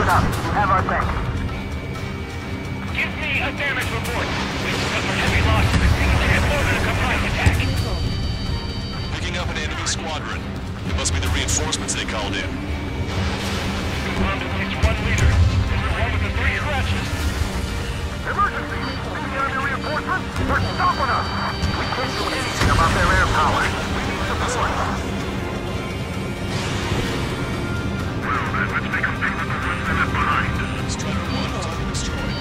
cleared up. Have our thanks. Give me a damage report. We've suffered heavy losses. They have ordered a surprise attack. Picking up an enemy squadron. It must be the reinforcements they called in. Confirmed at least one leader. This is one with the 3 scratches. Emergency! See the enemy reinforcements? They're stopping us! We can't do anything about their air power. We need support. Well, then let's make them pay for the ones they left behind. Strider 1, target destroyed.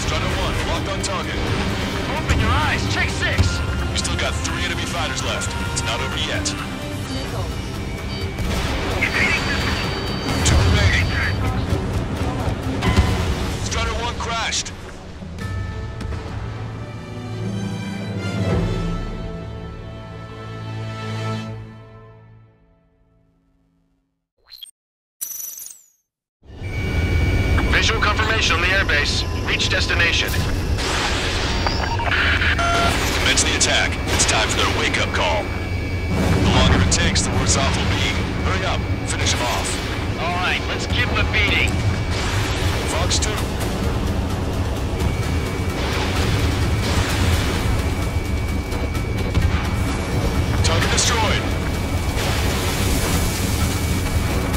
Strider 1, locked on target. Open your eyes. Check 6. We still got 3 enemy fighters left. It's not over yet. 2 remaining. Strider 1 crashed. Visual confirmation on the airbase. Reach destination. Commence the attack. It's time for their wake-up call. The longer it takes, the worse off we'll be. Hurry up. Finish them off. All right, let's give them a beating. Fox 2. Target destroyed.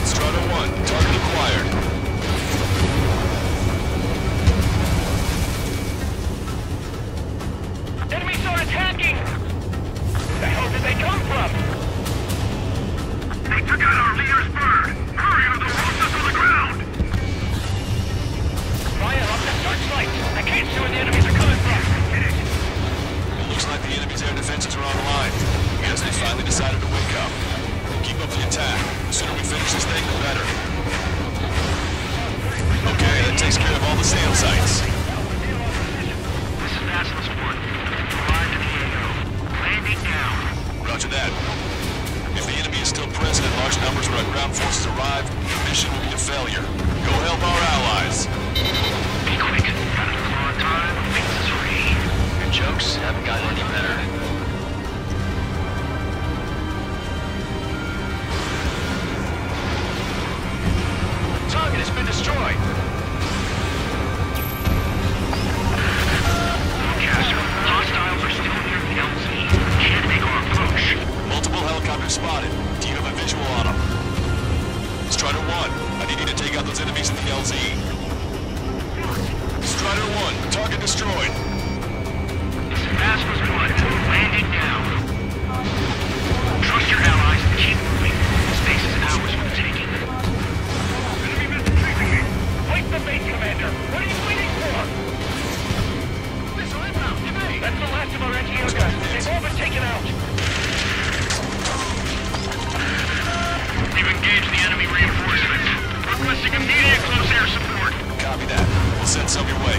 Strider 1, target acquired. Enemies are attacking! Where the hell did they come from? They took out our leader's bird! Hurry or they'll roast us on the ground! Fire up the searchlight! I can't see where the enemies are coming from! It looks like the enemy's air defenses are online. Guess they finally decided to wake up. Keep up the attack. The sooner we finish this thing, the better. Okay, that takes care of all the SAM sites. This is National Support. Arrived at the AO. Landing now. Roger that. If the enemy is still present in large numbers when our ground forces arrive, the mission will be a failure. Go help our allies. Be quick. Got a little more time. Things is free. Your jokes haven't gotten any better. Target has been destroyed. Forecaster, hostiles are still near the LZ. Can't make our approach. Multiple helicopters spotted. Do you have a visual on them? Strider 1, I need you to take out those enemies in the LZ. Strider 1, target destroyed. This is Masters 1. Landing now. Trust your allies and keep moving. This base is ours for the taking. Enemy missile chasing me. Wait the base, Commander. What are you waiting for? Missile inbound. Evade. That's the last of our NGO guns. They've all been taken out. We've engaged the enemy reinforcements. Requesting immediate close air support. Copy that. We'll send some your way.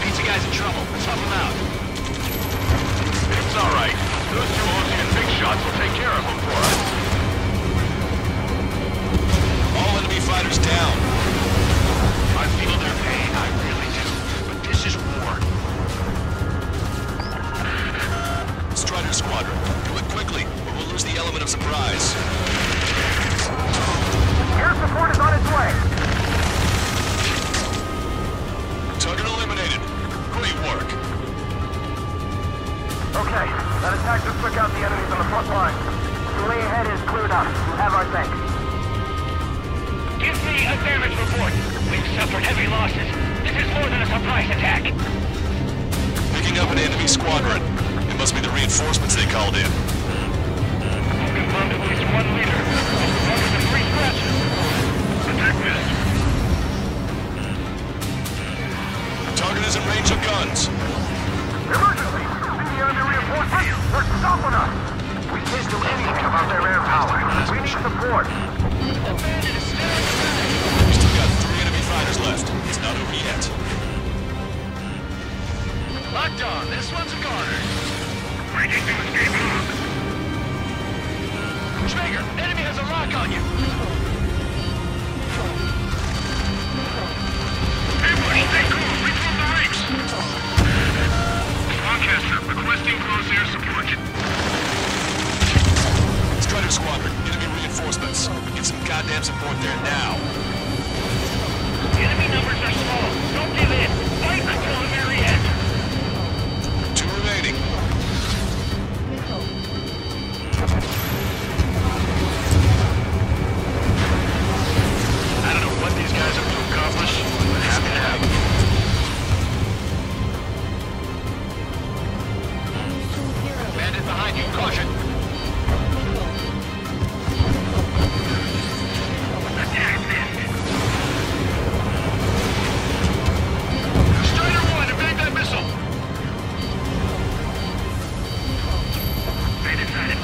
Pizza guy's in trouble. Tough him out. It's all right. Those 2 Uzi and big shots will take care of him for us. All enemy fighters down. I feel their pain. I really do. But this is war. Strider Squadron, do it quickly, or we'll lose the element of surprise. Air support is on its way. Target eliminated. Great work. Okay, that attack just took out the enemies on the front line. The way ahead is cleared up. Have our thanks. Give me a damage report. We've suffered heavy losses. This is more than a surprise attack. Picking up an enemy squadron. It must be the reinforcements they called in. Confirmed at least one leader. One with the 3 scratches. Attack missed. Target is in range of guns. Emergency! See the enemy reinforcements? They're stopping us! We can't do anything about their air power. We need support. We still got 3 enemy fighters left. It's not over yet. Locked on. This one's a goner. Breaking to escape. Trigger, enemy has a lock on you. goddamn support there now. Enemy numbers are small. Don't give in. Fight until the very end. 2 remaining. I don't know what these guys have to accomplish, but happy to have them. Bandit behind you. Caution. Attack missed. Strider 1, evade that missile. Bandit sighted.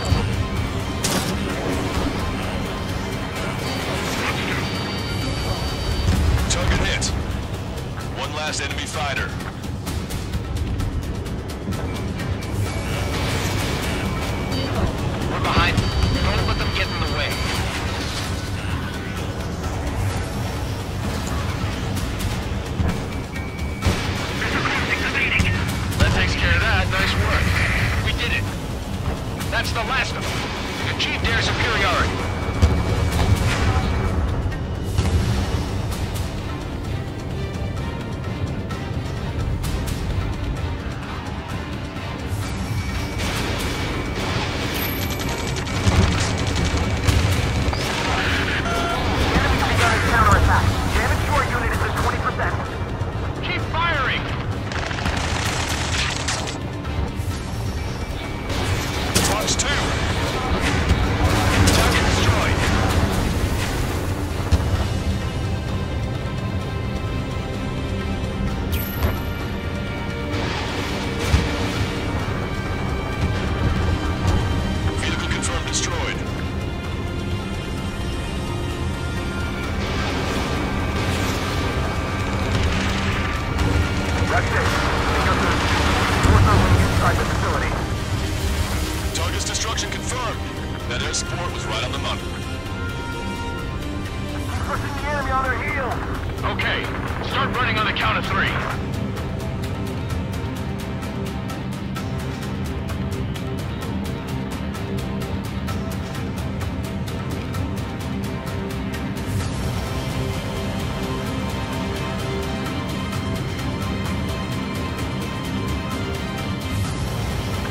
Target hit. One last enemy fighter. We're behind. Don't let them get in the way. That takes care of that. Nice work. We did it. That's the last of them. We achieved air superiority. Keep firing! Fox 2. Target destroyed. Vehicle confirmed destroyed. That's it. Take out the force inside the facility. Target's destruction confirmed. That air support was right on the money. Keep pushing the enemy on their heels. Okay, start running on the count of 3.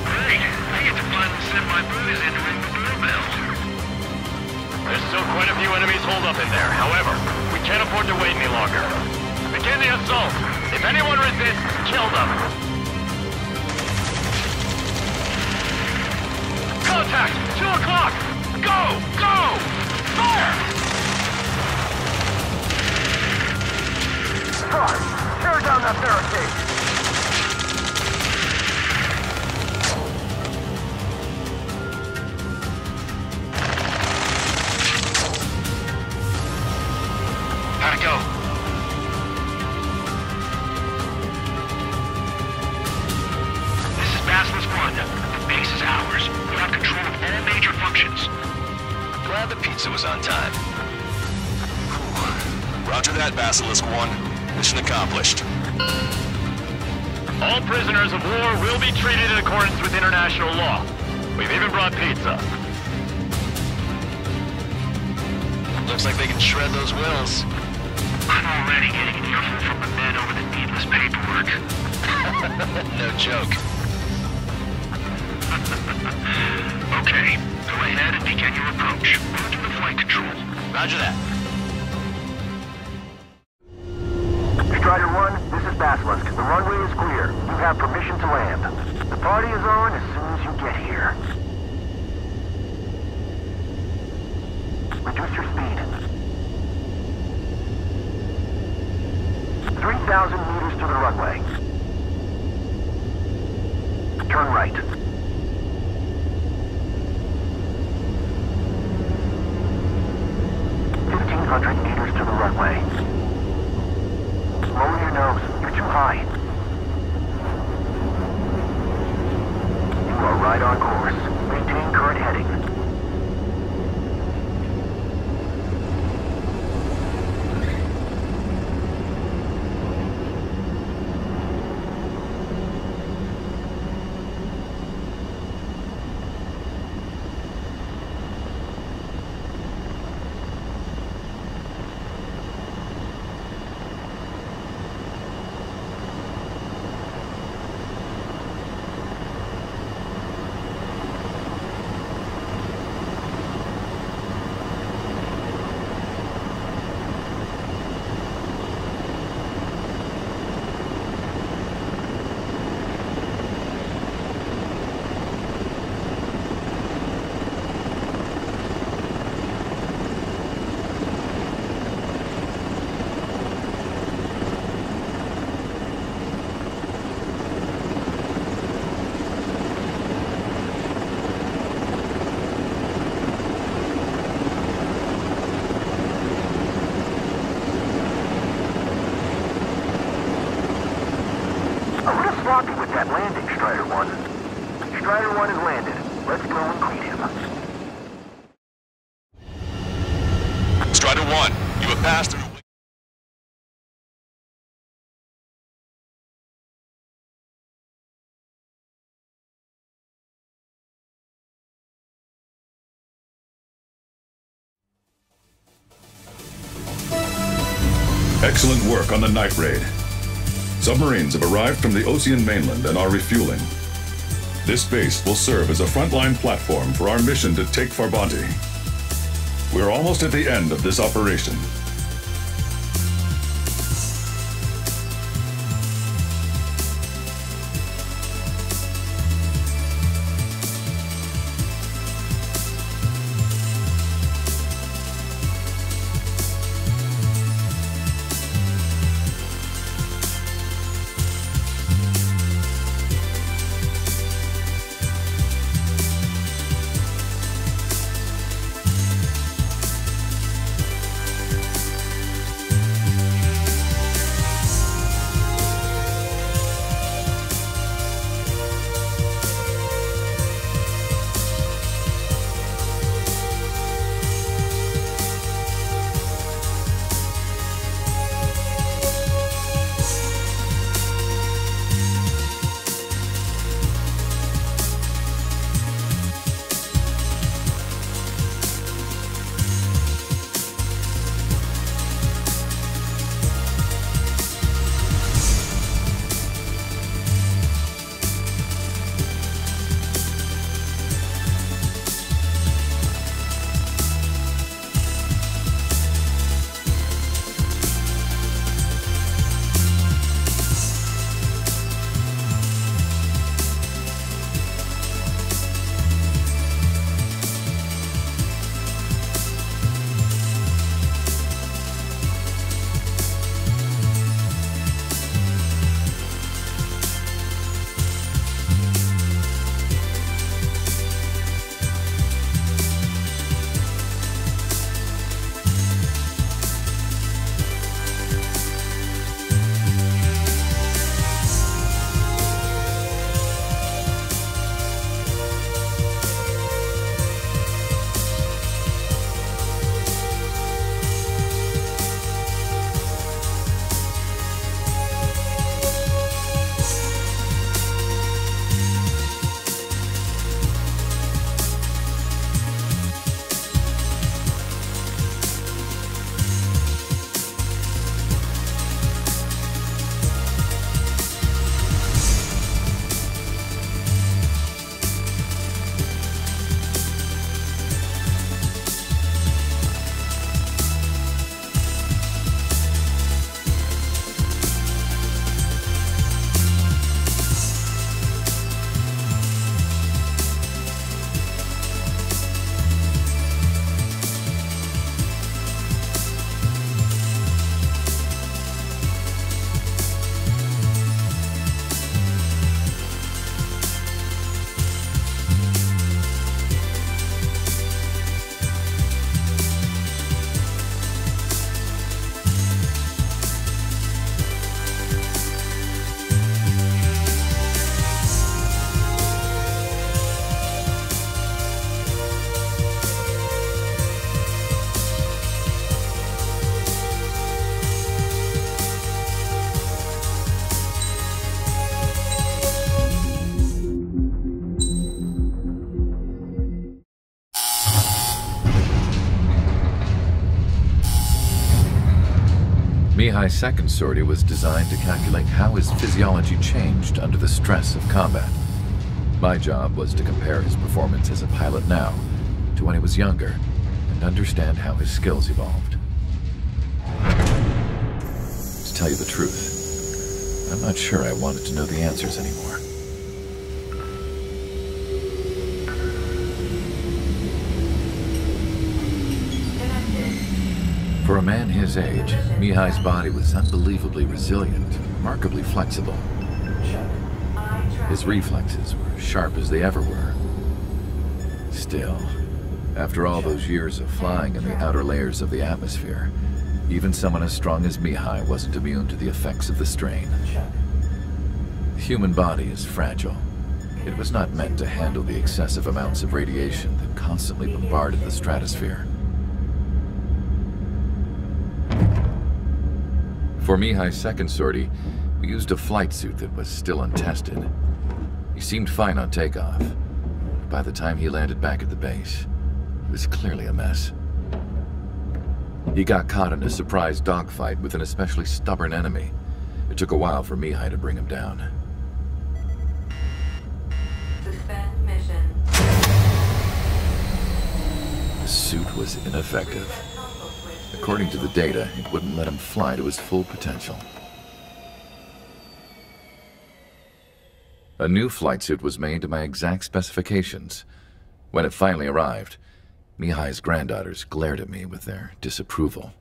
Great, I get to finally send my boys in to ring the doorbell. There's still quite a few enemies holed up in there. However, we can't afford to wait any longer. Begin the assault. If anyone resists, kill them. Contact! 2 o'clock! Go! Go! Fire! Sarge, tear down that barricade. How'd it go? This is Basilisk 1. The base is ours. We have control of all major functions. Glad the pizza was on time. Roger that, Basilisk 1. Mission accomplished. All prisoners of war will be treated in accordance with international law. We've even brought pizza. Looks like they can shred those wills. I'm already getting an earful from the men over the needless paperwork. No joke. Okay, go ahead and begin your approach. Roger the flight control. Roger that. Strider 1, this is Basilisk. The runway is clear. You have permission to land. The party is on as soon as you get here. Reduce your speed. 3,000 meters to the runway. Turn right. 1,500 meters to the runway. Lower your nose. You're too high. You are right on course. Maintain current heading. Strider 1. Strider 1 has landed. Let's go and greet him. Strider 1, you have passed through... Excellent work on the night raid. Submarines have arrived from the Ocean mainland and are refueling. This base will serve as a frontline platform for our mission to take Farbanti. We're almost at the end of this operation. Mihai's second sortie was designed to calculate how his physiology changed under the stress of combat. My job was to compare his performance as a pilot now to when he was younger and understand how his skills evolved. To tell you the truth, I'm not sure I wanted to know the answers anymore. For a man his age, Mihai's body was unbelievably resilient, remarkably flexible. His reflexes were as sharp as they ever were. Still, after all those years of flying in the outer layers of the atmosphere, even someone as strong as Mihai wasn't immune to the effects of the strain. The human body is fragile, It was not meant to handle the excessive amounts of radiation that constantly bombarded the stratosphere. For Mihai's second sortie, we used a flight suit that was still untested. He seemed fine on takeoff. By the time he landed back at the base, it was clearly a mess. He got caught in a surprise dogfight with an especially stubborn enemy. It took a while for Mihai to bring him down. Suspend mission. The suit was ineffective. According to the data, it wouldn't let him fly to his full potential. A new flight suit was made to my exact specifications. When it finally arrived, Mihai's granddaughters glared at me with their disapproval.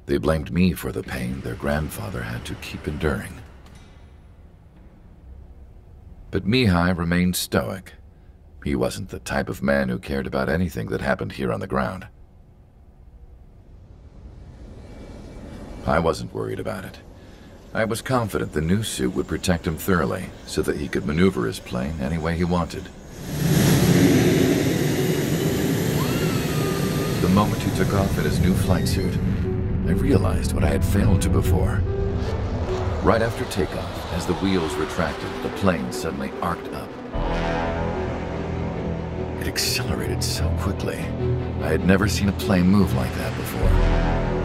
They blamed me for the pain their grandfather had to keep enduring. But Mihai remained stoic. He wasn't the type of man who cared about anything that happened here on the ground. I wasn't worried about it. I was confident the new suit would protect him thoroughly, so that he could maneuver his plane any way he wanted. The moment he took off in his new flight suit, I realized what I had failed to before. Right after takeoff, as the wheels retracted, the plane suddenly arced up. It accelerated so quickly. I had never seen a plane move like that before.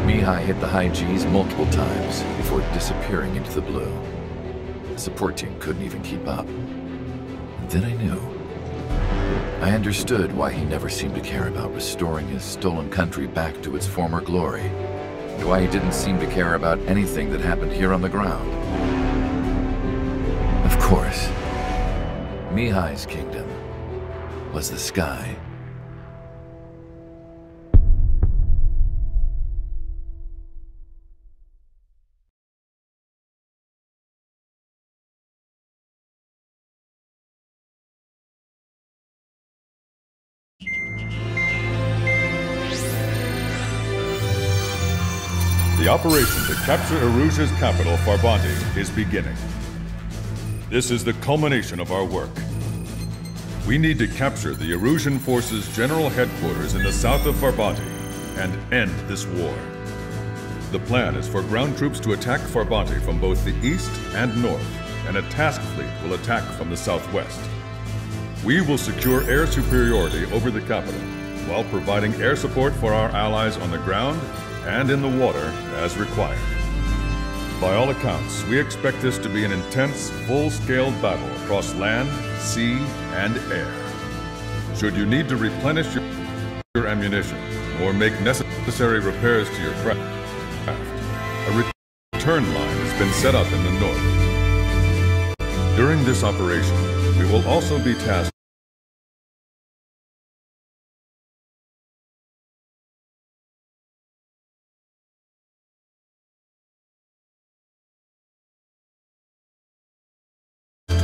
Mihai hit the high G's multiple times before disappearing into the blue. The support team couldn't even keep up. And then I knew. I understood why he never seemed to care about restoring his stolen country back to its former glory, and why he didn't seem to care about anything that happened here on the ground. Of course, Mihai's kingdom was the sky. The operation to capture Erusia's capital, Farbanti, is beginning. This is the culmination of our work. We need to capture the Erusian forces' general headquarters in the south of Farbanti and end this war. The plan is for ground troops to attack Farbanti from both the east and north, and a task fleet will attack from the southwest. We will secure air superiority over the capital, while providing air support for our allies on the ground and in the water as required. By all accounts, we expect this to be an intense, full-scale battle across land, sea, and air. Should you need to replenish your ammunition or make necessary repairs to your craft, a return line has been set up in the north. During this operation, we will also be tasked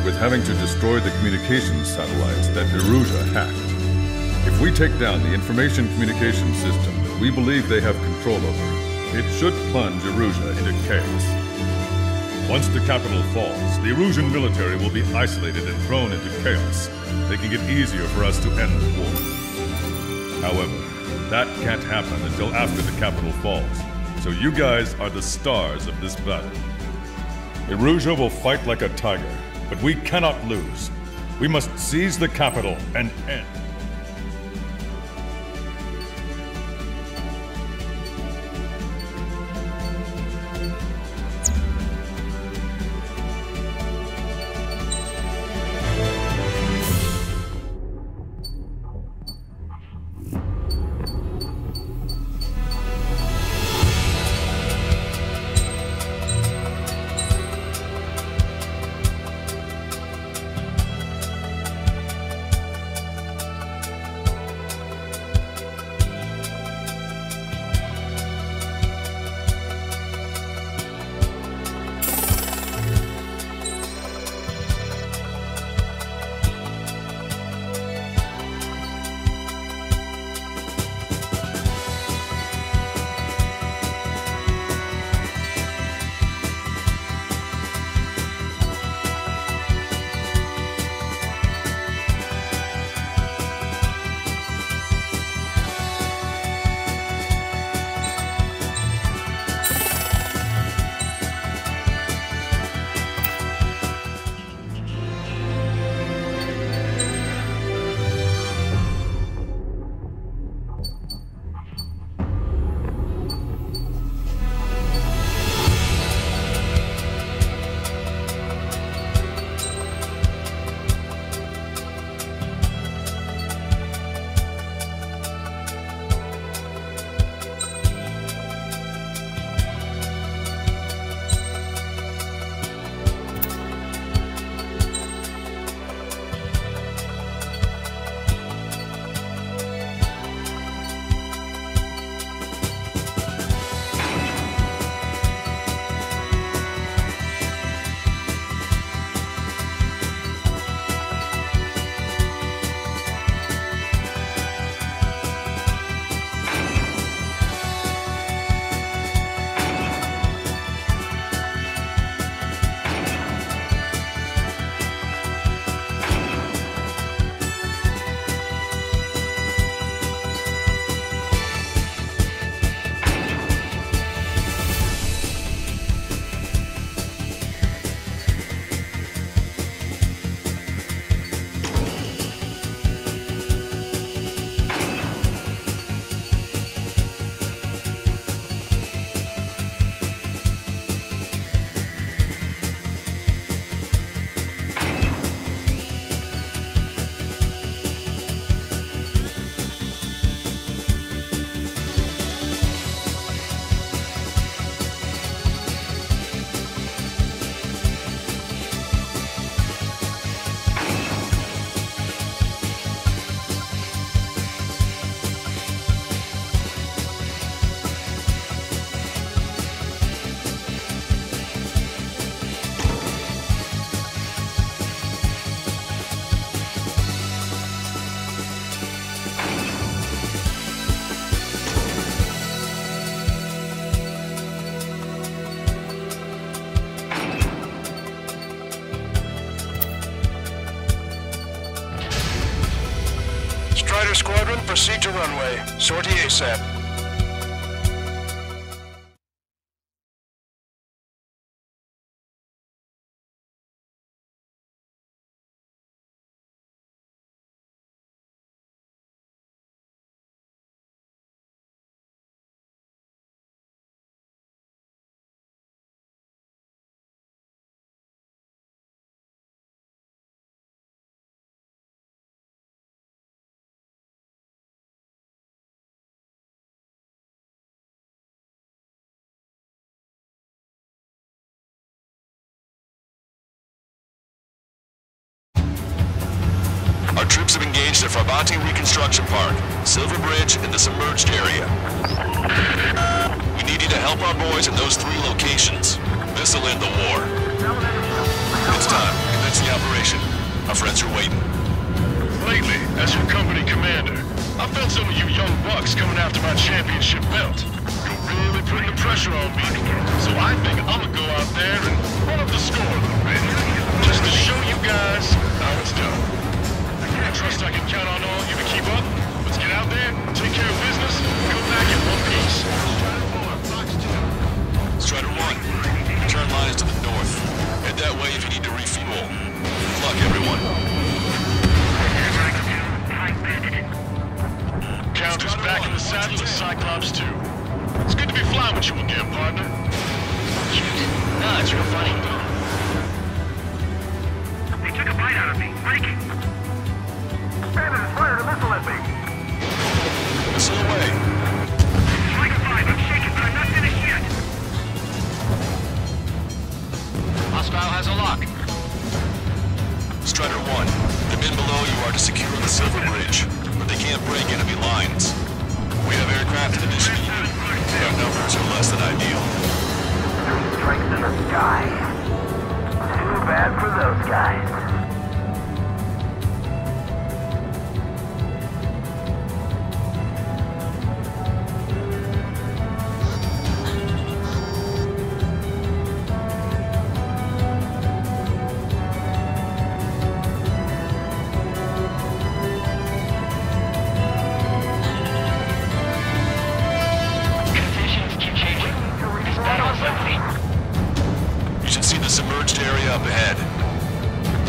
with having to destroy the communications satellites that Erusia hacked. If we take down the information communication system that we believe they have control over, it should plunge Erusia into chaos. Once the capital falls, the Erusian military will be isolated and thrown into chaos, making it easier for us to end the war. However, that can't happen until after the capital falls, so you guys are the stars of this battle. Erusia will fight like a tiger, but we cannot lose. We must seize the capital and end. proceed to runway. Sortie ASAP. Our troops have engaged at Farbanti Reconstruction Park, Silver Bridge, and the submerged area. We need you to help our boys in those 3 locations. This'll end the war. It's time. Commence the operation. Our friends are waiting. Lately, as your company commander, I felt some of you young bucks coming after my championship belt. You're really putting the pressure on me. So I think I'm gonna go out there and run up the score a little bit. Just to show you guys how it's done. I trust I can count on all you to keep up. Let's get out there, take care of business, and go back in one piece. Strider 1, turn line is to the north. Head that way if you need to refuel. Good luck, everyone. Count is back in the saddle as Cyclops 2. It's good to be flying with you again, partner. Cute. No, it's real funny. They took a bite out of me. Breaking. Bandit has fired a missile at me. Missile away. Striker 5, I'm shaking, but I'm not finished yet. Hostile has a lock. Strider 1, the men below you are to secure the Silver Bridge, but they can't break enemy lines. We have aircraft in addition to you. Their numbers are less than ideal. 3 strikes in the sky. Too bad for those guys. You should see the submerged area up ahead.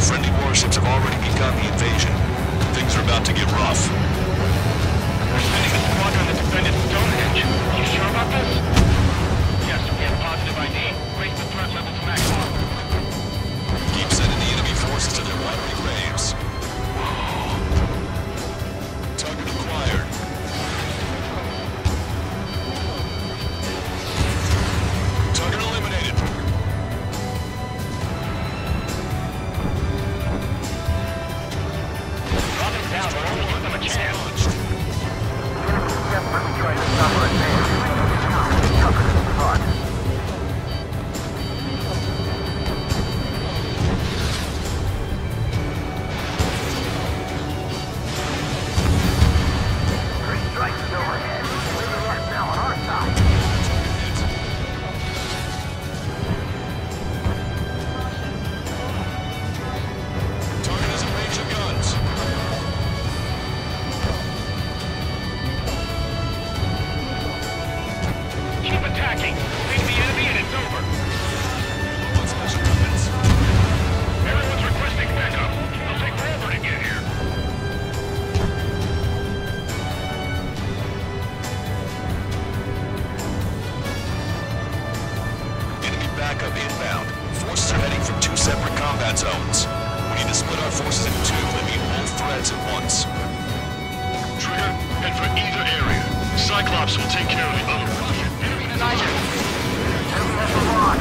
Friendly warships have already begun the invasion. Things are about to get rough. We're sending a squadron to defend Stonehenge. You sure about this? Yes, we have positive ID. Raise the threat level to maximum. Keep sending the enemy forces to their watery graves. Target acquired. Target eliminated. Drop it down, we'll only give them a chance. Desperately trying to stop our advance. It's tougher than we thought. Three strikes overhead. We're the rush now on our side. Target is in range of guns. Keep attacking. Face the enemy and it's over. One special weapons. Everyone's requesting backup. It'll take forever to get here. Enemy backup inbound. Forces are heading from 2 separate combat zones. We need to split our forces into 2 and meet both threats at once. Trigger, head for either area. Cyclops will take care of the other one. Enemy Kaiser. Enemy has the lock.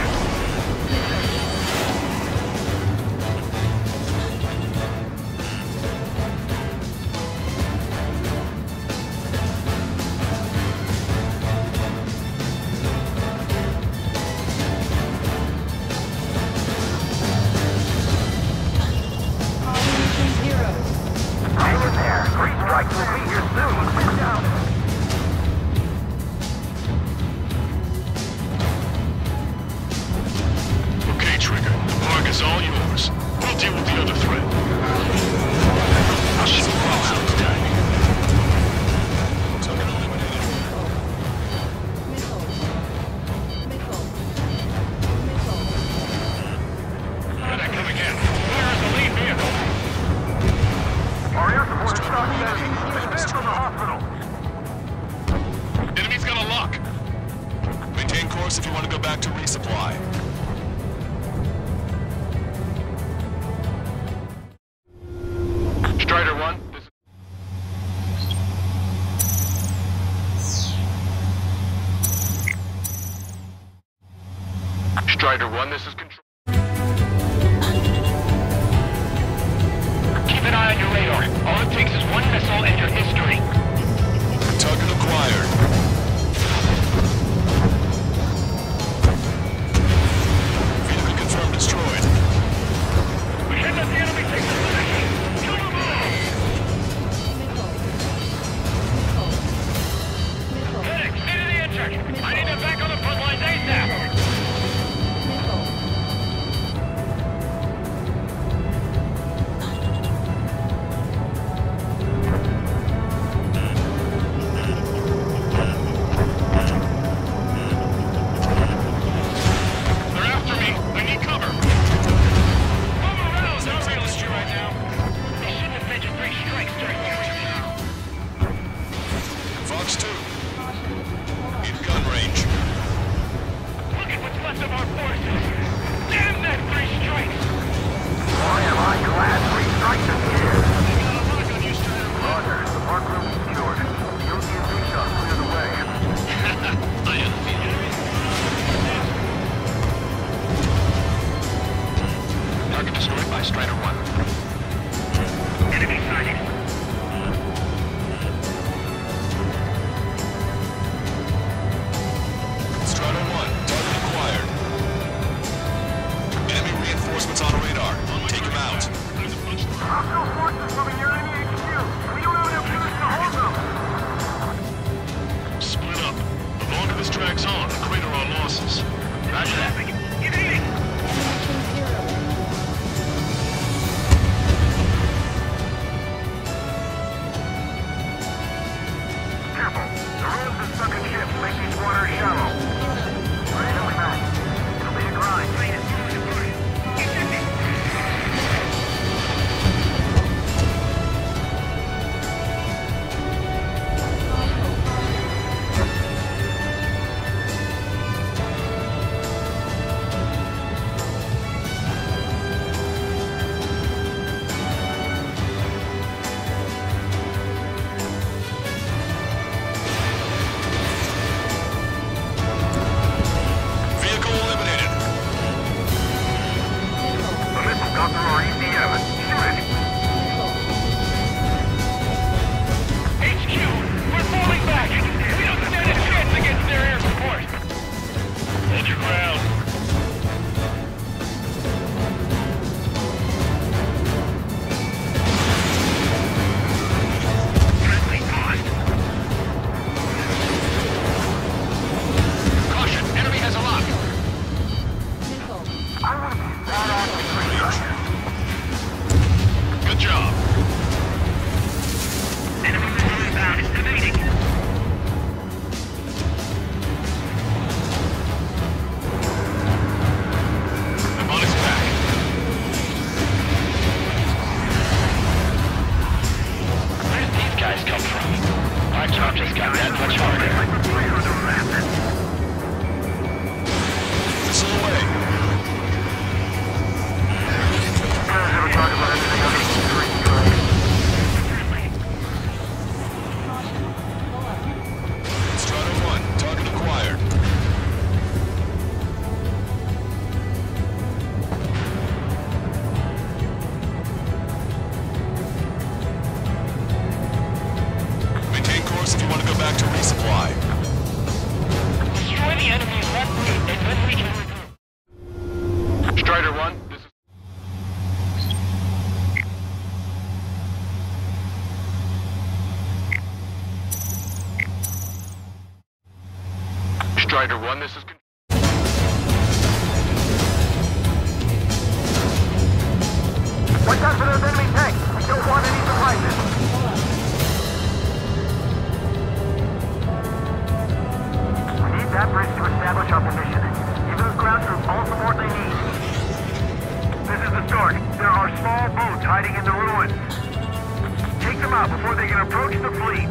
Hang in there. 3 strikes will be here soon. Get down. course if you want to go back to resupply. Strider 1, this is... Strider 1, this is control. Keep an eye on your radar. All it takes is one missile and your history. Target acquired. Vehicle confirmed destroyed. We can't let the enemy take the position. Kill them all! Medic, stay to the engine. I need them back on the front lines ASAP. They're after me. I need cover. Move around. Not realist you right now. They shouldn't have mentioned 3 strikes during the interview. Fox 2. In gun range. Look at what's left of our forces. Damn that 3 strikes. Boy, am I glad 3 strikes is here. You got a lock on you, Strider. Roger, the park room is secured. The OCNV shot clear the way. I am the enemy. Target destroyed by Strider 1. Enemy sighted. Strider 1. Target acquired. Enemy reinforcements on radar. Take him out. Hostile forces moving near enemy HQ. We don't have enough units to hold them. Split up. The longer this drags on, the greater our losses. Roger that. Get eating! Careful. The roads and sunken ships make these waters shallow. Ready to back. It'll be a grind. Vehicle eliminated. The missile got through our ECM. Shoot it. HQ, we're falling back. We don't stand a chance against their air support. Hold your ground. Friendly cost. Caution, enemy has a lock. I want to be badass with 3 strikes. Good job. Enemy missile inbound is evading. I'm on its back. Where did these guys come from? Our job just got that much harder. Missile away. Never talk about anything other than 3 strikes. Strider 1. Target acquired. Maintain course if you want to go back to resupply. Destroy the enemy's left fleet and then we can regroup. Strider 1, this is... Strider 1, this is... Watch out for those enemy tanks. We don't want any surprises. We need that bridge to establish our position. Give those ground troops all support they need. This is the start. There are small boats hiding in the ruins. Take them out before they can approach the fleet.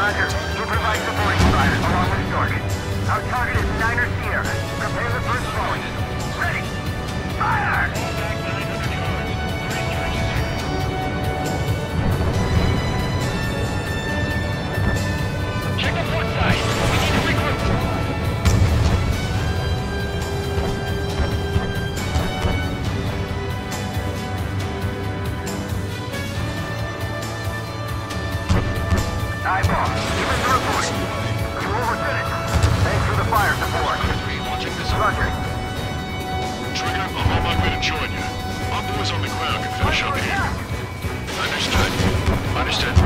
Roger. You provide supporting fire along with Stork. Our target is Niner Sierra. Prepare the first phone. Ready! Fire! Check the port side. We need to regroup. Eyeball, give us the report. You overstood it. Thanks for the fire support. Launching this. Roger. Trigger, I'm on my way to join you. My boys on the ground can finish up here. Understood. Understood.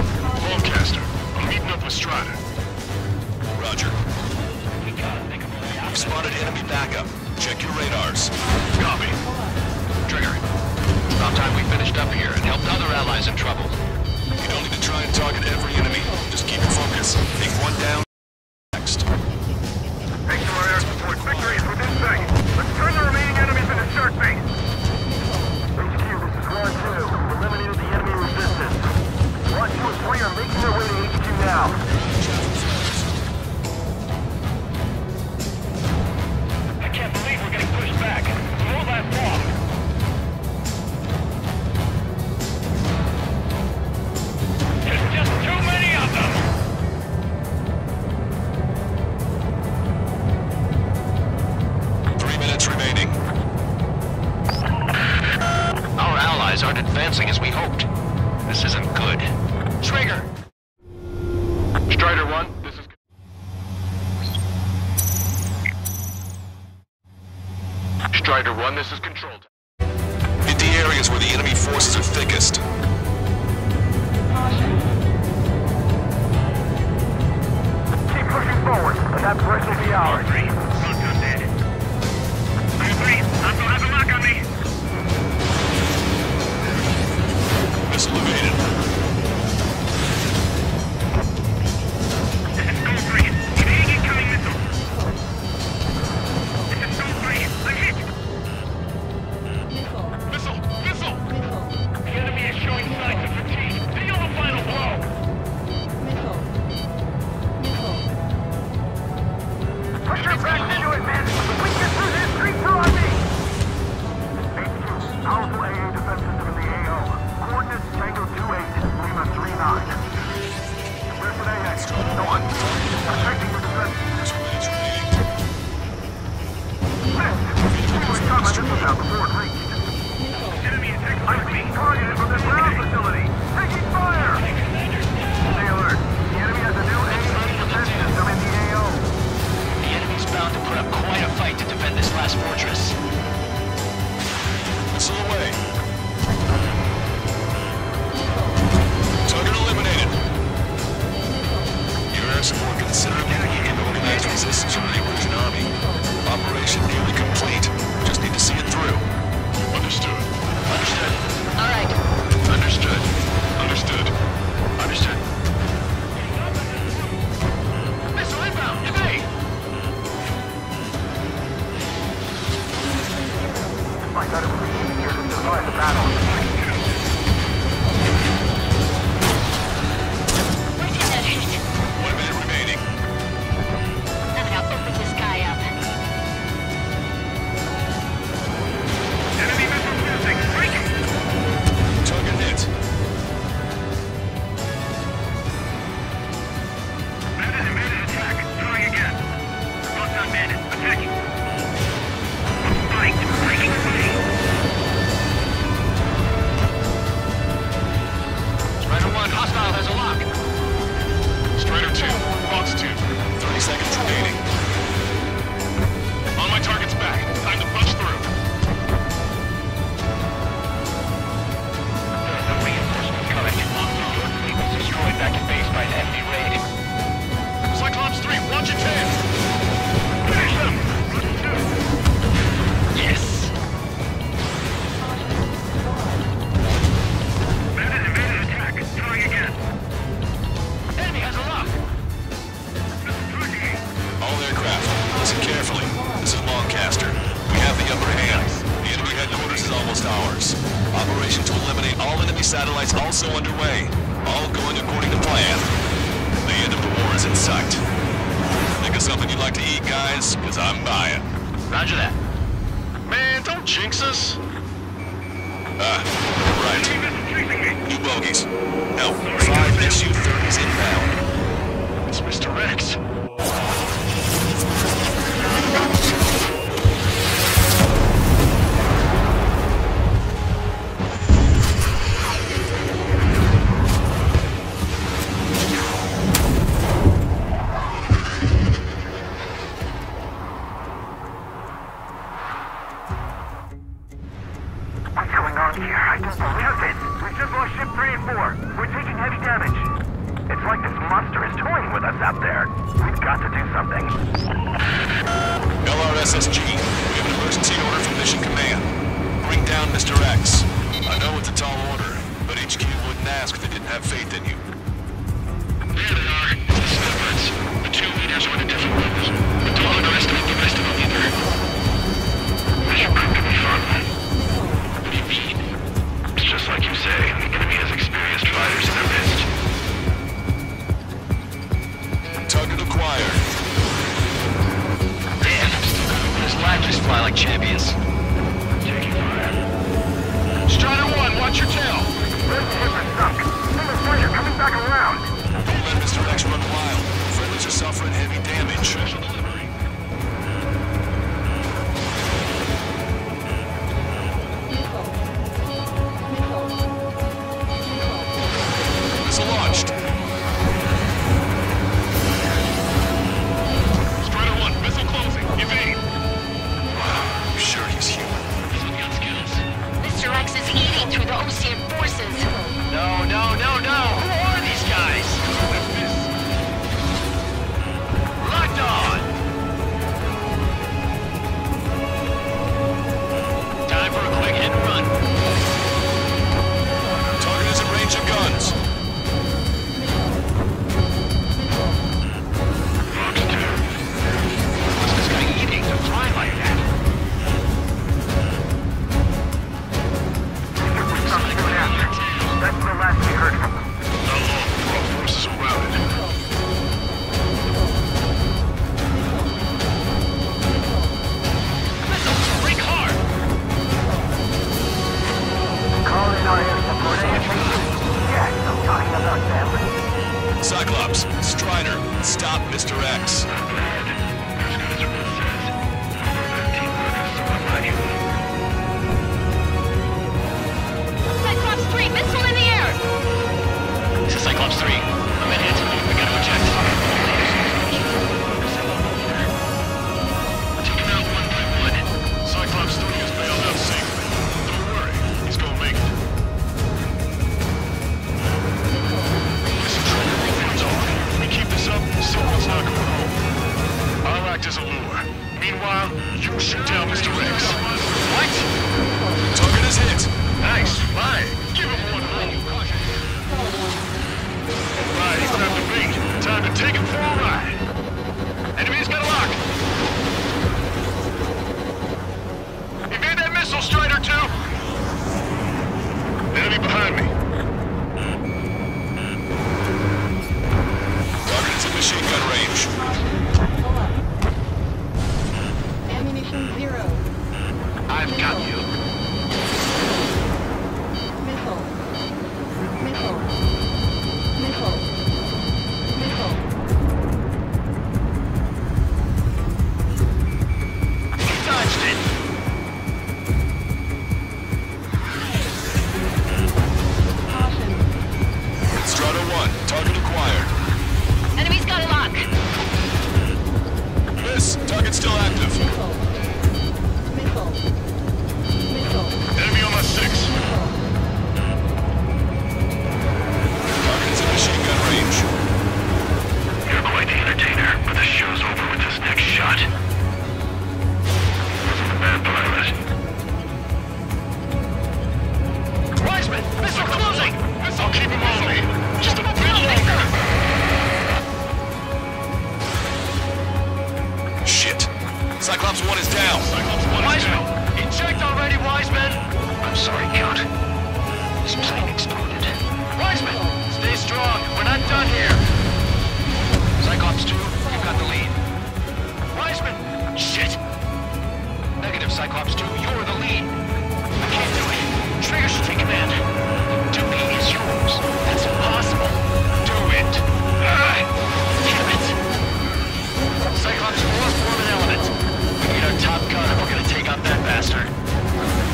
Lancaster, I'm meeting up with Strider. Roger. We've spotted enemy backup. Check your radars. Copy. Trigger. About time we finished up here and helped other allies in trouble. You don't need to try and target every enemy. Just keep your focus. Take one down. Next. Thanks to our air support. Victory is within sight. Let's turn the remaining enemies into shark bait. HQ, this is Squad 2. Eliminated the enemy resistance. Squad 2 and 3 are making their way to HQ now. I can't believe we're getting pushed back. It won't last long. There's just too many of them! Remaining. Our allies aren't advancing as we hoped. This isn't good. Trigger! Strider 1, this is... Strider 1, this is Control. Hit the areas where the enemy forces are thickest. Keep pushing forward. That bridge will be ours. Have a lock on me! Missile evaded. This is Gold 3. Evading incoming missile. This is Gold 3. I'm hit! Missile! Missile! The enemy is showing signs of fatigue. Deal the final blow! Push your back into it, man! We get through this! Creep through on me! Powerful AA defense system in the AO. Coordinates Tango 28, Lima 39. Where's the AA? No one. Protecting your defense. We're talking about this out before it reached. Enemy attack I'm being targeted from the ground facility. Taking fire! Stay alert. The enemy has a new AA defense system in the AO. The enemy's bound to put up quite a fight to defend this last fortress. Missile away. Target eliminated. Your air support considerably weakened organized resistance from the Persian army. Operation nearly complete. Just need to see it through. Understood. Understood. All right. Understood. Understood. Understood. Missile inbound! Evade! I thought it would be easier to survive the battle. Where's his head? 1 minute remaining. I'm gonna open this guy up. Enemy missile missing! Breaking! Target hit. Bandit attack! Trying again! Locked on bandit! Attacking! Fight! Breaking free! Strider 1, hostile has a lock. Strider 2, Fox 2. 30 seconds remaining. On my target's back. Time to punch through. The reinforcements coming. Your fleet was destroyed back at base by an enemy raid. Cyclops 3, watch your tail. Finish them! Yes! Bandit invaded attack! Trying again! Enemy has a lock! All aircraft, listen carefully. This is Lancaster. We have the upper hand. The enemy headquarters is almost ours. Operation to eliminate all enemy satellites also underway. All going according to plan. The end of the war is in sight. Think of something you'd like to eat, guys? Because I'm buying. Roger that. Man, don't jinx us. Right. New bogeys. No, 5 SU-30s inbound. It's Mr. Rex. What's going on here? I don't believe it. We just lost ship 3 and 4. We're taking heavy damage. It's like this monster is toying with us out there. We've got to do something. LRSSG, we have an emergency order from Mission Command. Bring down Mr. X. I know it's a tall order, but HQ wouldn't ask if they didn't have faith in you. There they are. It's the Snowbirds. The 2 leaders are in different roles, but don't underestimate the rest of them either. This should prove to be fun. What do you mean? It's just like you say, the enemy has experienced fighters in their midst. Target acquired. Damn, those Lagers fly like champions. Taking fire. Strider 1, watch your tail. Red ship is sunk. Single fighter coming back around. Don't let Mr. X run wild. Friendlies are suffering heavy damage. Special delivery. Missile launched. Strider 1, missile closing. Evade. Wow, you sure he's human? He's on gun skills. Mr. X is eating through the Osean forces. No, no, no, no! Who are these guys? Locked on! Time for a quick hit and run. Target is in range of guns. What's this guy eating to fly like that? That's the last we heard from them. Not long before our forces are routed. Missiles, break hard! Call in our air support ASAP. Yeah, so talking about them. Cyclops, Strider, stop Mr. X. As good as the rule says. That team workers so unlike you. Cyclops 3, missile in the air! This is Cyclops 3. I'm in it. We gotta eject. Take him out one by one. Cyclops 3 is bailed out safely. Don't worry, he's gonna make it. Listen, Trevor, hands off. We keep this up, someone's not going home. I'll act as a lure. Meanwhile, you shoot down Mr. X. What? Target is hit. Nice, flying. Give him one more. Right, he's grabbed the bait. Time to take him for a ride. Enemy's got a lock. Evade that missile, Strider 2. Enemy behind me. Target is in machine gun range. Ammunition 0. I've got you. Missile. Missile. Missile. Missile. Dodged it! Caution. Strider 1, target acquired. Enemy's got a lock. Miss, target still active. Missile. Missile. Missile. Enemy on my 6. Target is in machine gun range. You're quite the entertainer, but the show's over with this next shot. Wasn't a bad pilot. Wiseman! Missile closing! I'll keep him on me. Just a bit longer. Shit. Cyclops 1 is down. Cyclops 1 is Wiseman! down. Eject already, Wiseman! I'm sorry, Count. This plane exploded. Wiseman! Stay strong. We're not done here. Cyclops 2, you've got the lead. Wiseman! Shit! Negative, Cyclops 2, you're the lead. I can't do it. Trigger should take command. Duty is yours. That's impossible. Do it. Damn it. Cyclops 4, form an element. We need our top gun if we're gonna take out that bastard.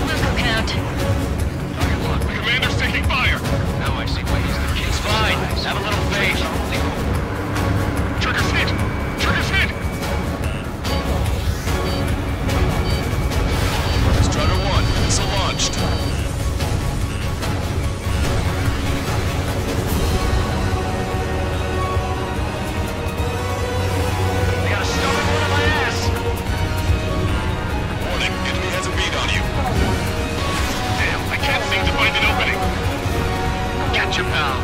Let's go, Count. Target locked. The commander's taking fire. Now I see why he's the king. It's fine. Have a little faith. Trigger's hit. Trigger's hit. Strutter 1, missile launched. They got a stubborn one on my ass. Warning, enemy has a bead on you. Damn, I can't seem to find an opening. Catch him, pal.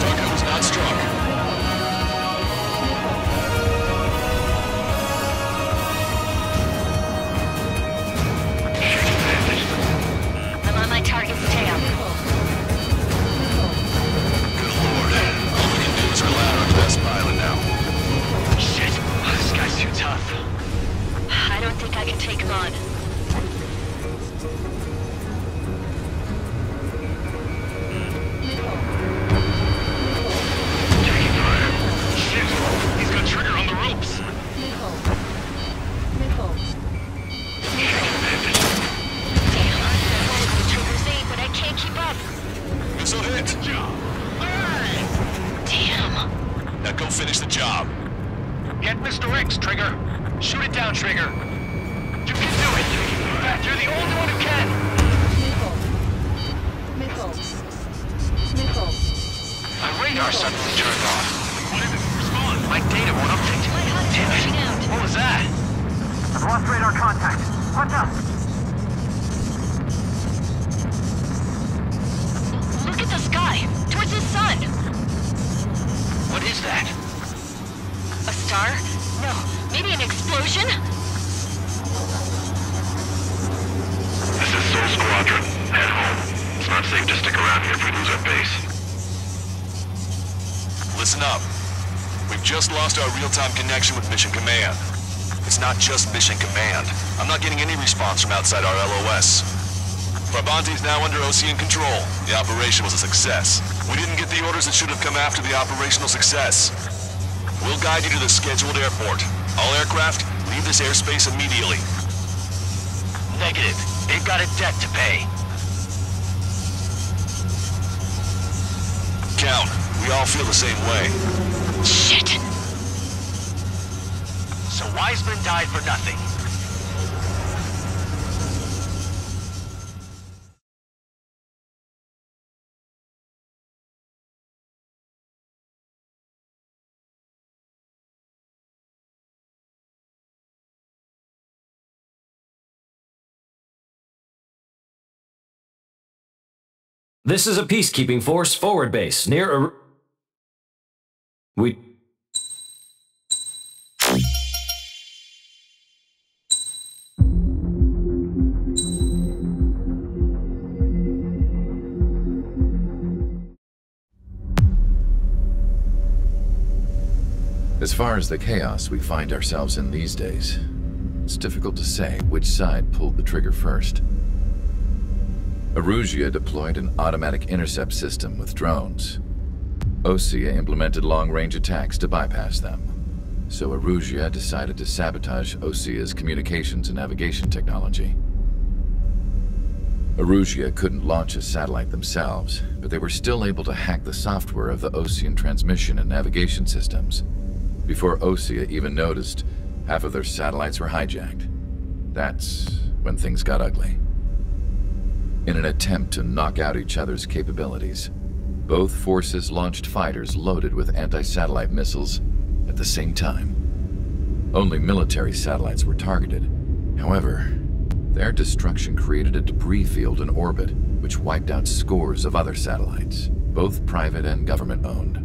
Target was not struck. I'm on my target's tail. Good lord. All we can do is rely on our test pilot now. Shit. This guy's too tough. I don't think I can take him on. Taking fire. Shit, he's got Trigger on the ropes. Missile. Missile. Damn. I want to go to Trigger's aid, but I can't keep up. Missile hit. Damn. Now go finish the job. Get Mr. X, Trigger. Shoot it down, Trigger. You can do it. In fact, you're the only one who can. Missile. Missile. My radar suddenly turned off. Why didn't it respond? My data won't update. My HUD's Damn crashing it. out. What was that? I've lost radar contact. Watch out! Look at the sky. Towards the sun. What is that? A star? No. Maybe an explosion? This is Soul Squadron. Head home. It's not safe to stick around here if we lose our base. Listen up. We've just lost our real-time connection with Mission Command. It's not just Mission Command. I'm not getting any response from outside our LOS. Farbanti's now under Osean control. The operation was a success. We didn't get the orders that should have come after the operational success. We'll guide you to the scheduled airport. All aircraft, leave this airspace immediately. Negative. They've got a debt to pay. Count, we all feel the same way. Shit. So Wiseman died for nothing. This is a peacekeeping force forward base near we... As far as the chaos we find ourselves in these days, it's difficult to say which side pulled the trigger first. Erusia deployed an automatic intercept system with drones. Osea implemented long-range attacks to bypass them. So Erusia decided to sabotage Osea's communications and navigation technology. Erusia couldn't launch a satellite themselves, but they were still able to hack the software of the Osean transmission and navigation systems. Before Osea even noticed, half of their satellites were hijacked. That's when things got ugly. In an attempt to knock out each other's capabilities, both forces launched fighters loaded with anti-satellite missiles at the same time. Only military satellites were targeted. However, their destruction created a debris field in orbit, which wiped out scores of other satellites, both private and government-owned.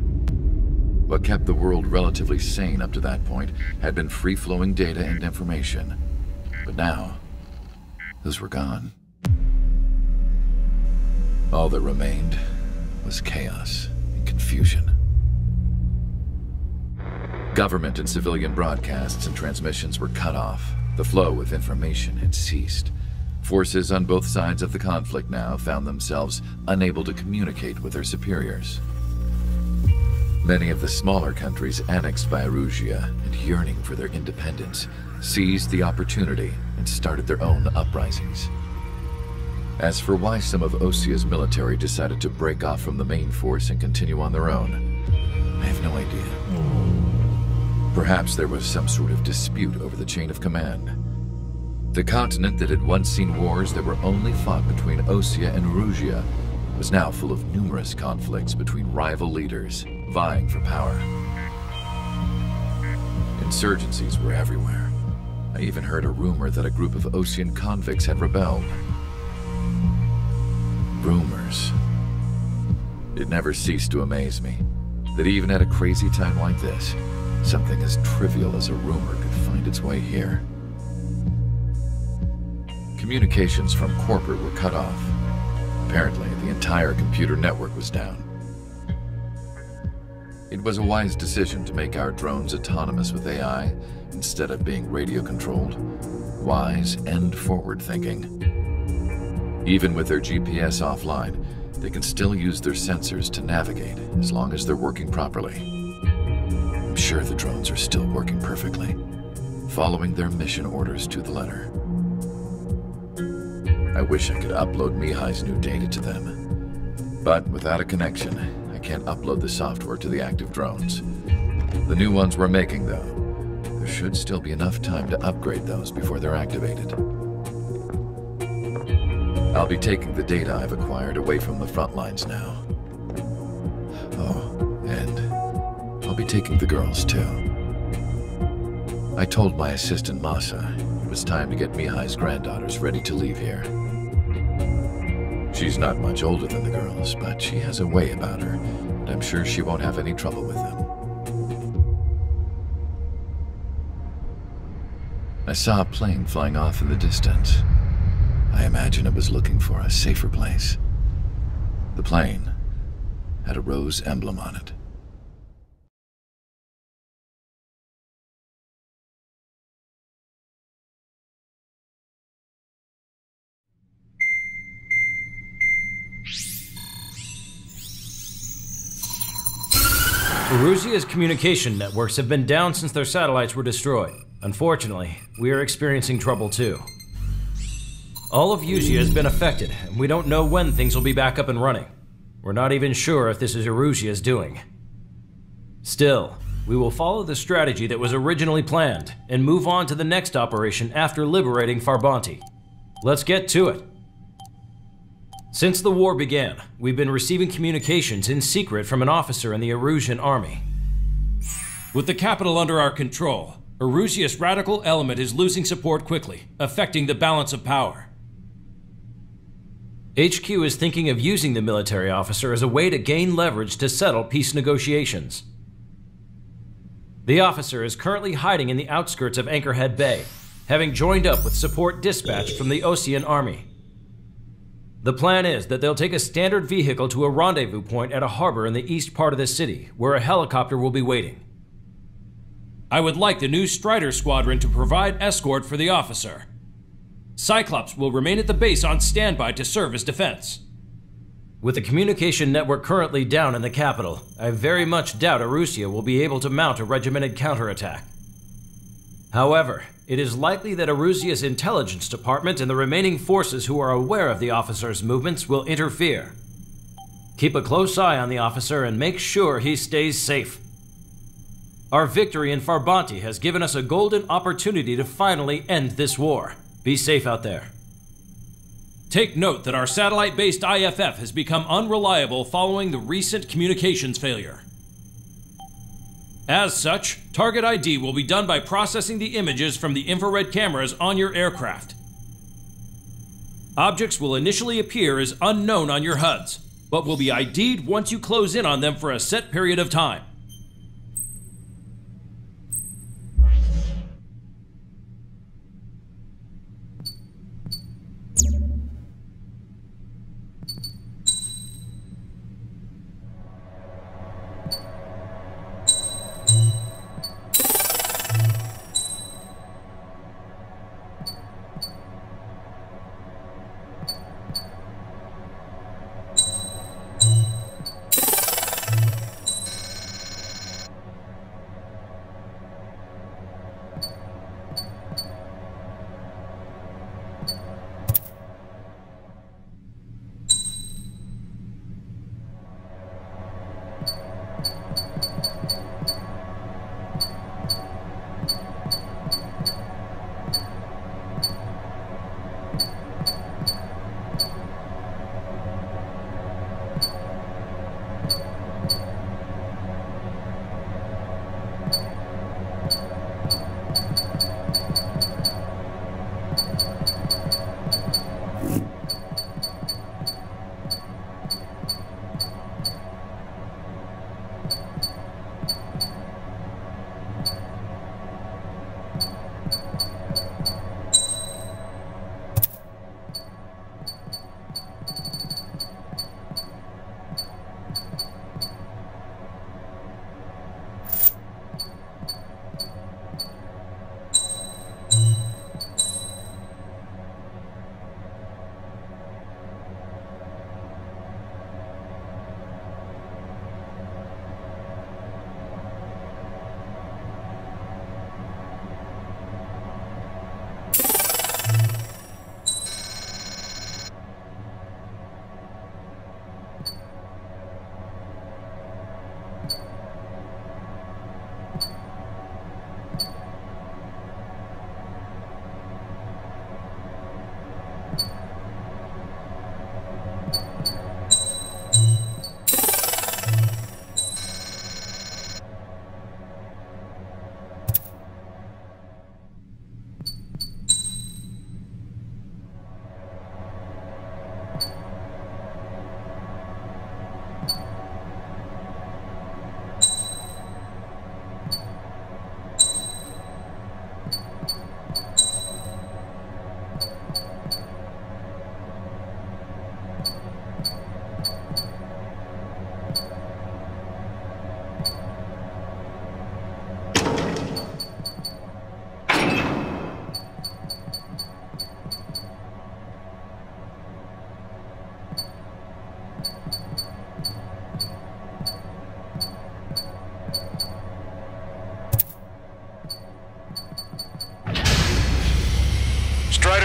What kept the world relatively sane up to that point had been free-flowing data and information. But now, those were gone. All that remained was chaos and confusion. Government and civilian broadcasts and transmissions were cut off. The flow of information had ceased. Forces on both sides of the conflict now found themselves unable to communicate with their superiors. Many of the smaller countries annexed by Erusia and yearning for their independence seized the opportunity and started their own uprisings. As for why some of Osia's military decided to break off from the main force and continue on their own, I have no idea. Perhaps there was some sort of dispute over the chain of command. The continent that had once seen wars that were only fought between Osia and Erusia was now full of numerous conflicts between rival leaders vying for power. Insurgencies were everywhere. I even heard a rumor that a group of Osian convicts had rebelled. Rumors. It never ceased to amaze me that even at a crazy time like this, something as trivial as a rumor could find its way here. Communications from corporate were cut off. Apparently, the entire computer network was down. It was a wise decision to make our drones autonomous with AI instead of being radio-controlled. Wise and forward-thinking. Even with their GPS offline, they can still use their sensors to navigate as long as they're working properly. I'm sure the drones are still working perfectly, following their mission orders to the letter. I wish I could upload Mihai's new data to them. But without a connection, I can't upload the software to the active drones. The new ones we're making, though, there should still be enough time to upgrade those before they're activated. I'll be taking the data I've acquired away from the front lines now. Oh, and I'll be taking the girls, too. I told my assistant, Masa, it was time to get Mihai's granddaughters ready to leave here. She's not much older than the girls, but she has a way about her, and I'm sure she won't have any trouble with them. I saw a plane flying off in the distance. I imagine it was looking for a safer place. The plane had a rose emblem on it. Erusia's communication networks have been down since their satellites were destroyed. Unfortunately, we are experiencing trouble too. All of Usia has been affected, and we don't know when things will be back up and running. We're not even sure if this is Erusia's doing. Still, we will follow the strategy that was originally planned, and move on to the next operation after liberating Farbanti. Let's get to it. Since the war began, we've been receiving communications in secret from an officer in the Erusian army. With the capital under our control, Erusia's radical element is losing support quickly, affecting the balance of power. HQ is thinking of using the military officer as a way to gain leverage to settle peace negotiations. The officer is currently hiding in the outskirts of Anchorhead Bay, having joined up with support dispatched from the Osian army. The plan is that they'll take a standard vehicle to a rendezvous point at a harbor in the east part of the city, where a helicopter will be waiting. I would like the new Strider Squadron to provide escort for the officer. Cyclops will remain at the base on standby to serve as defense. With the communication network currently down in the capital, I very much doubt Erusia will be able to mount a regimented counterattack. However, it is likely that Erusia's intelligence department and the remaining forces who are aware of the officer's movements will interfere. Keep a close eye on the officer and make sure he stays safe. Our victory in Farbanti has given us a golden opportunity to finally end this war. Be safe out there. Take note that our satellite-based IFF has become unreliable following the recent communications failure. As such, target ID will be done by processing the images from the infrared cameras on your aircraft. Objects will initially appear as unknown on your HUDs, but will be ID'd once you close in on them for a set period of time.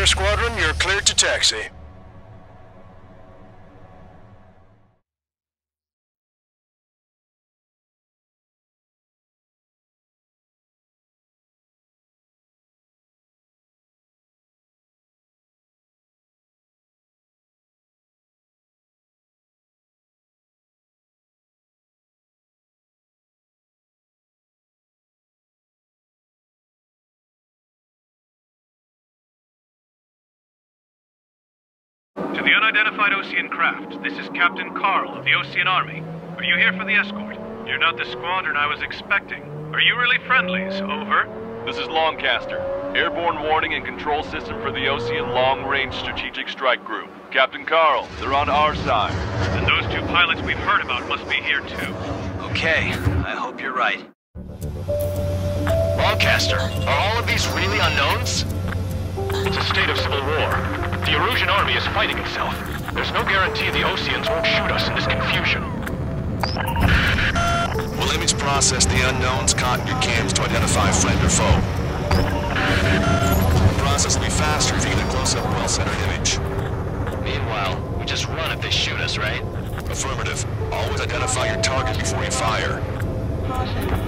Squadron, you're cleared to taxi. To the unidentified Osean craft, this is Captain Carl of the Osean Army. Are you here for the escort? You're not the squadron I was expecting. Are you really friendlies? Over. This is Longcaster. Airborne warning and control system for the Osean Long-Range Strategic Strike Group. Captain Carl, they're on our side. Then those two pilots we've heard about must be here too. Okay, I hope you're right. Longcaster, are all of these really unknowns? It's a state of civil war. The Erusian army is fighting itself. There's no guarantee the Oseans won't shoot us in this confusion. We'll image process the unknowns caught in your cams to identify friend or foe. The process will be faster if you get a close-up, well-centered image. Meanwhile, we just run if they shoot us, right? Affirmative. Always identify your target before you fire. Caution.